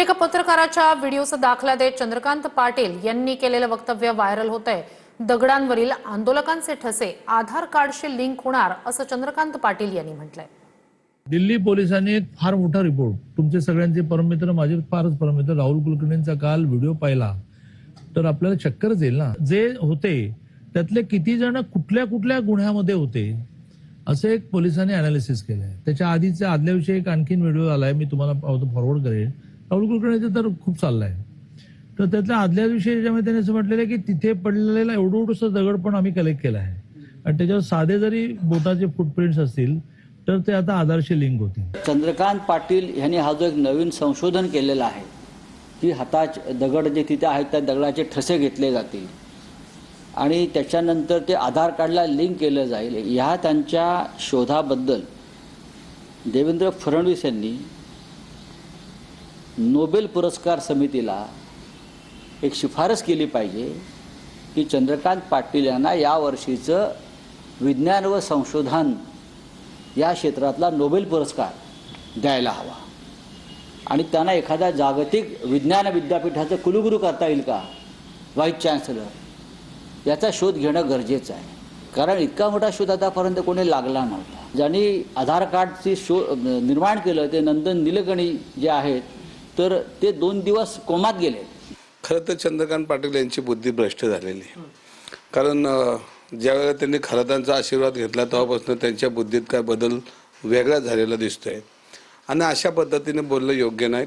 एका पत्रकाराच्या व्हिडिओचा दाखला देत चंद्रकांत पाटील यांनी केलेलं वक्तव्य व्हायरल होतंय। दगडांवरील आंदोलकांचे ठसे आधार कार्डशी लिंक होणार असं चंद्रकांत पाटील यांनी म्हटलंय। दिल्ली पोलिसांनी एक फार मोठा रिपोर्ट, तुमचे सगळ्यांचे परममित्र, माझे फारच परममित्र राहुल कुलकर्णींचा काल व्हिडिओ पाहिला तर आपल्याला चक्करच येईल ना। जे होते त्यातले किती जण कुठल्या कुठल्या गुन्ह्यामध्ये होते असे एक पोलिसांनी अनालिसिस केलंय। त्याच्या आधीच्या आदल्या दिवशी एक आणखीन व्हिडिओ आलाय, मी तुम्हाला फॉरवर्ड करेन। राहुल कुलकर्णीचं तर खूप चाललंय। तर त्यातल्या आदल्या दिवशी ज्यामध्ये त्यांनी असं म्हटलेलं की तिथे पडलेला एवढंसं दगड पण आम्ही कलेक्ट केला आहे आणि त्याच्यावर साधे जरी बोटाचे फुटप्रिंट्स असतील तर ते आता आधारशी लिंक होतील। चंद्रकांत पाटील यांनी हा जो एक नवीन संशोधन केलेलं आहे की हाताचे दगड जे तिथे आहेत त्या दगडाचे ठसे घेतले जातील आणि त्याच्यानंतर ते आधार कार्डला लिंक केलं जाईल, ह्या त्यांच्या शोधाबद्दल देवेंद्र फडणवीस यांनी नोबेल पुरस्कार समितीला एक शिफारस केली पाहिजे की चंद्रकांत पाटील यांना यावर्षीचं विज्ञान व संशोधन या क्षेत्रातला नोबेल पुरस्कार द्यायला हवा आणि त्यांना एखाद्या जागतिक विज्ञान विद्यापीठाचं कुलगुरू करता येईल का, व्हाईस चान्सलर, याचा शोध घेणं गरजेचं आहे। कारण इतका मोठा शोध आतापर्यंत कोणी लागला नव्हता। ज्यांनी आधार कार्डची निर्माण केलं ते नंदन निलकणी जे आहेत तर ते 2 दिवस कोमात गेले। खरं तर चंद्रकांत पाटील यांची बुद्धी भ्रष्ट झालेली, कारण ज्यावेळेला त्यांनी खरातांचा आशीर्वाद घेतला तेव्हापासून त्यांच्या बुद्धीत काय बदल वेगळा झालेला दिसतोय आणि अशा पद्धतीने बोलणं योग्य नाही।